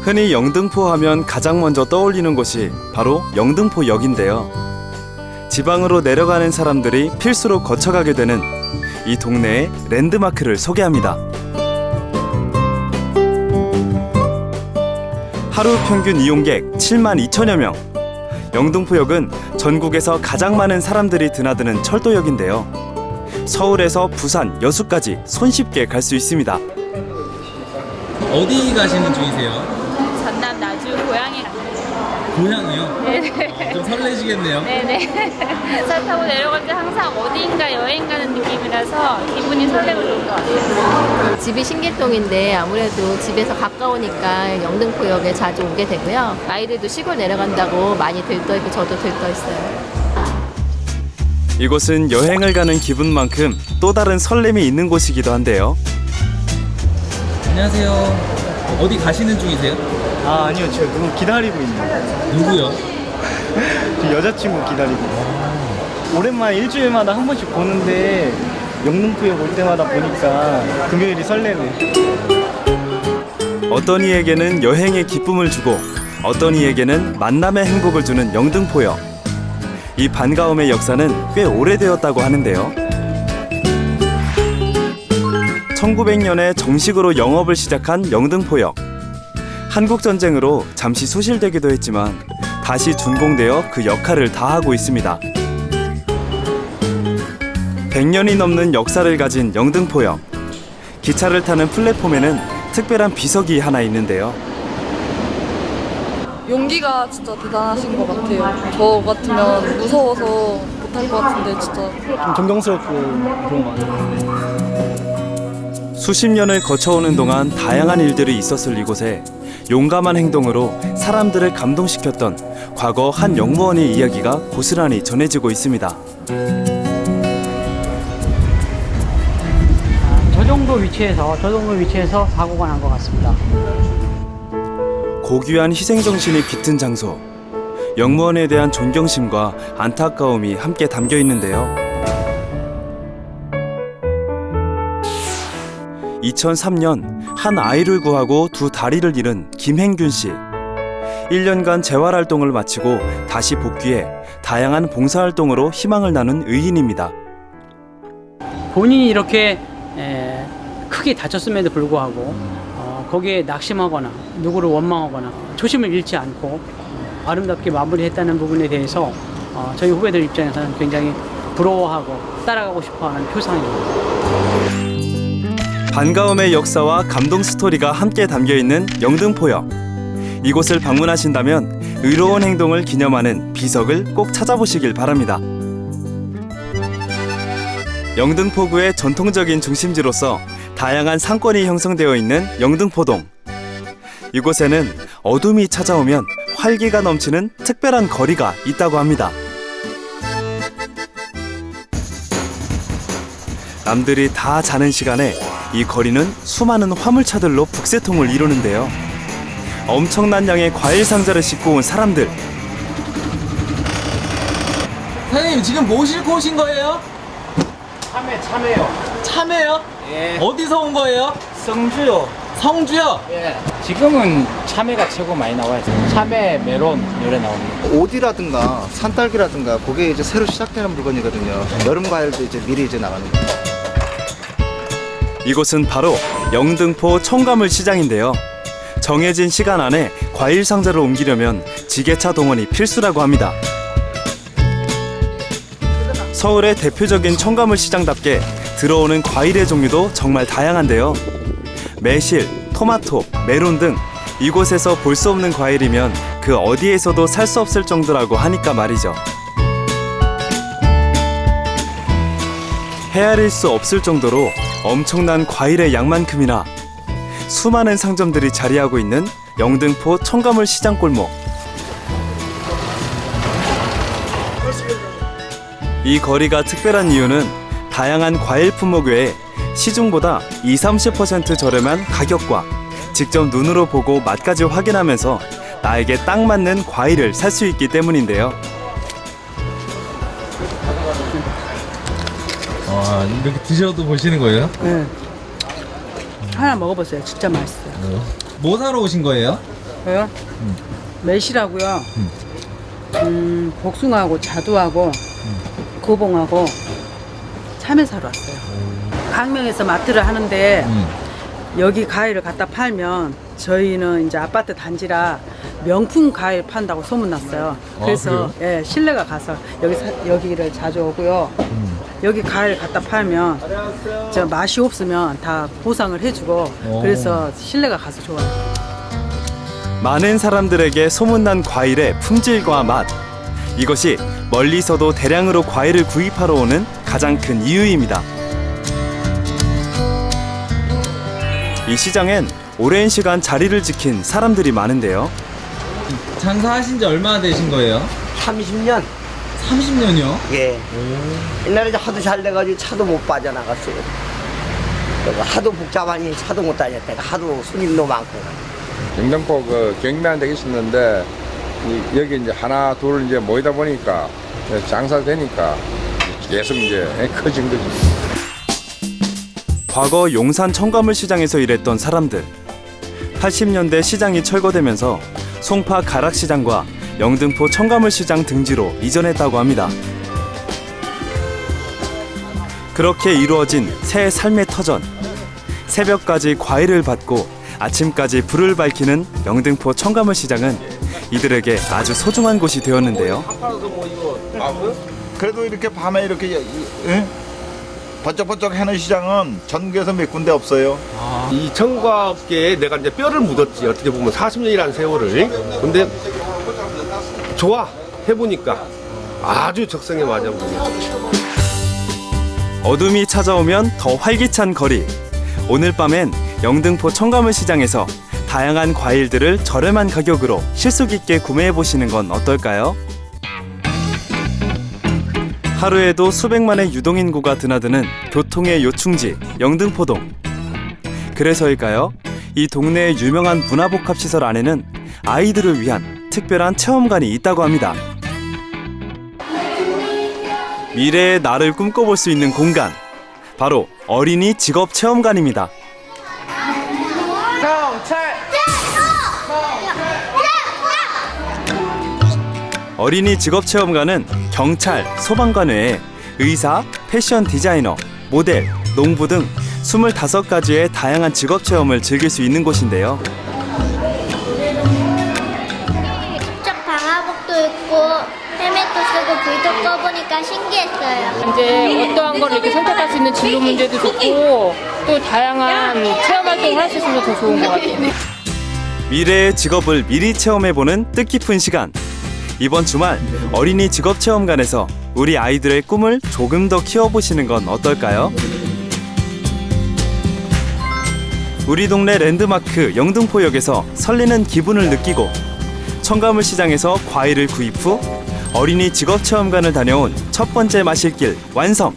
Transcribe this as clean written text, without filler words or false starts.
흔히 영등포 하면 가장 먼저 떠올리는 곳이 바로 영등포역인데요. 지방으로 내려가는 사람들이 필수로 거쳐가게 되는 이 동네의 랜드마크를 소개합니다. 하루 평균 이용객 7만 2천여 명. 영등포역은 전국에서 가장 많은 사람들이 드나드는 철도역인데요. 서울에서 부산, 여수까지 손쉽게 갈 수 있습니다. 어디 가시는 중이세요? 전남 나주 고양이 갑니다. 고향이요? 네네. 좀 설레시겠네요. 네네. 차 타고 내려갈 때 항상 어디인가 여행 가는 느낌이라서 기분이 설레고 좋은 것 같아요. 집이 신길동인데 아무래도 집에서 가까우니까 영등포역에 자주 오게 되고요. 아이들도 시골 내려간다고 많이 들떠있고 저도 들떠있어요. 이곳은 여행을 가는 기분만큼 또 다른 설렘이 있는 곳이기도 한데요. 안녕하세요. 어디 가시는 중이세요? 아니요, 저 누구 기다리고 있는 누구요? 저 여자친구 기다리고 있어요. 오랜만에 일주일마다 한 번씩 보는데 영등포역 올 때마다 보니까 금요일이 설레네. 어떤 이에게는 여행의 기쁨을 주고 어떤 이에게는 만남의 행복을 주는 영등포역. 이 반가움의 역사는 꽤 오래되었다고 하는데요. 1900년에 정식으로 영업을 시작한 영등포역. 한국전쟁으로 잠시 소실되기도 했지만 다시 준공되어 그 역할을 다하고 있습니다. 100년이 넘는 역사를 가진 영등포역. 기차를 타는 플랫폼에는 특별한 비석이 하나 있는데요. 용기가 진짜 대단하신 것 같아요. 저 같으면 무서워서 못할 것 같은데 진짜 좀 존경스럽고 그런 것 같아요. 수십 년을 거쳐오는 동안 다양한 일들이 있었을 이곳에 용감한 행동으로 사람들을 감동시켰던 과거 한 영무원의 이야기가 고스란히 전해지고 있습니다. 저 정도 위치에서 사고가 난 것 같습니다. 고귀한 희생정신이 깃든 장소. 영무원에 대한 존경심과 안타까움이 함께 담겨 있는데요. 2003년 한 아이를 구하고 두 다리를 잃은 김행균 씨. 1년간 재활활동을 마치고 다시 복귀해 다양한 봉사활동으로 희망을 나눈 의인입니다. 본인이 이렇게 크게 다쳤음에도 불구하고 거기에 낙심하거나 누구를 원망하거나 초심을 잃지 않고 아름답게 마무리했다는 부분에 대해서 저희 후배들 입장에서는 굉장히 부러워하고 따라가고 싶어하는 표상입니다. 반가움의 역사와 감동 스토리가 함께 담겨있는 영등포역. 이곳을 방문하신다면 의로운 행동을 기념하는 비석을 꼭 찾아보시길 바랍니다. 영등포구의 전통적인 중심지로서 다양한 상권이 형성되어 있는 영등포동. 이곳에는 어둠이 찾아오면 활기가 넘치는 특별한 거리가 있다고 합니다. 남들이 다 자는 시간에 이 거리는 수많은 화물차들로 북새통을 이루는데요. 엄청난 양의 과일 상자를 싣고 온 사람들. 사장님 지금 뭐 싣고 오신 거예요? 참외요. 참외요? 예. 어디서 온 거예요? 성주요. 성주요? 예. 지금은 참외가 최고 많이 나와요. 참외, 메론 요래 나옵니다. 오디라든가 산딸기라든가 그게 이제 새로 시작되는 물건이거든요. 여름 과일도 이제 미리 이제 나가는 거예요. 이곳은 바로 영등포 첨가물 시장인데요. 정해진 시간 안에 과일 상자를 옮기려면 지게차 동원이 필수라고 합니다. 서울의 대표적인 첨가물 시장답게 들어오는 과일의 종류도 정말 다양한데요. 매실, 토마토, 메론 등 이곳에서 볼 수 없는 과일이면 그 어디에서도 살 수 없을 정도라고 하니까 말이죠. 헤아릴 수 없을 정도로 엄청난 과일의 양만큼이나 수많은 상점들이 자리하고 있는 영등포 첨가물 시장 골목. 이 거리가 특별한 이유는 다양한 과일 품목 외에 시중보다 20-30% 저렴한 가격과 직접 눈으로 보고 맛까지 확인하면서 나에게 딱 맞는 과일을 살 수 있기 때문인데요. 와, 이렇게 드셔도 보시는 거예요? 네. 하나 먹어보세요. 진짜 맛있어요. 뭐 사러 오신 거예요? 저요? 매실하고요. 복숭아하고 자두하고 고봉하고 참외 사러 왔어요. 강명에서 마트를 하는데 여기 과일을 갖다 팔면 저희는 이제 아파트 단지라 명품 과일 판다고 소문났어요. 그래서 예, 신뢰가 가서 여기를 자주 오고요. 여기 과일 갖다 팔면 저 맛이 없으면 다 보상을 해주고 그래서 신뢰가 가서 좋아요. 많은 사람들에게 소문난 과일의 품질과 맛. 이것이 멀리서도 대량으로 과일을 구입하러 오는 가장 큰 이유입니다. 이 시장엔 오랜 시간 자리를 지킨 사람들이 많은데요. 장사하신 지 얼마나 되신 거예요? 30년. 30년이요? 예. 옛날에 하도 잘 돼가지고 차도 못 빠져나갔어요. 그리고 하도 복잡하니 차도 못 다녔다가 하도 손님도 많고. 영등포 그 경매한 데가 있었는데 여기 이제 하나 둘 이제 모이다 보니까 장사되니까 계속 이제 커진 거지. 과거 용산 청과물 시장에서 일했던 사람들. 80년대 시장이 철거되면서 송파 가락시장과 영등포 청과물 시장 등지로 이전했다고 합니다. 그렇게 이루어진 새 삶의 터전. 새벽까지 과일을 받고 아침까지 불을 밝히는 영등포 청과물 시장은 이들에게 아주 소중한 곳이 되었는데요. 그래도 이렇게 밤에 이렇게 번쩍번쩍 해는 시장은 전국에서 몇 군데 없어요. 이 청과업계에 내가 이제 뼈를 묻었지. 어떻게 보면 40년이라는 세월을. 근데 좋아 해보니까 아주 적성에 맞아 보여. 어둠이 찾아오면 더 활기찬 거리. 오늘 밤엔 영등포 청과물 시장에서 다양한 과일들을 저렴한 가격으로 실속 있게 구매해 보시는 건 어떨까요? 하루에도 수백만의 유동인구가 드나드는 교통의 요충지 영등포동. 그래서일까요? 이 동네의 유명한 문화복합시설 안에는 아이들을 위한 특별한 체험관이 있다고 합니다. 미래의 나를 꿈꿔볼 수 있는 공간. 바로 어린이 직업체험관입니다. 어린이 직업체험관은 경찰, 소방관 외에 의사, 패션 디자이너, 모델, 농부 등 25가지의 다양한 직업체험을 즐길 수 있는 곳인데요. 직접 방화복도 입고 헬멧도 쓰고 불도 꺼보니까 신기했어요. 이제 어떠한 걸 이렇게 선택할 수 있는 진로 문제도 좋고 또 다양한 체험 활동을 할 수 있으면 더 좋은 것 같아요. 미래의 직업을 미리 체험해보는 뜻깊은 시간. 이번 주말 어린이 직업체험관에서 우리 아이들의 꿈을 조금 더 키워보시는 건 어떨까요? 우리 동네 랜드마크 영등포역에서 설레는 기분을 느끼고 청과물 시장에서 과일을 구입 후 어린이 직업체험관을 다녀온 첫 번째 마실길 완성!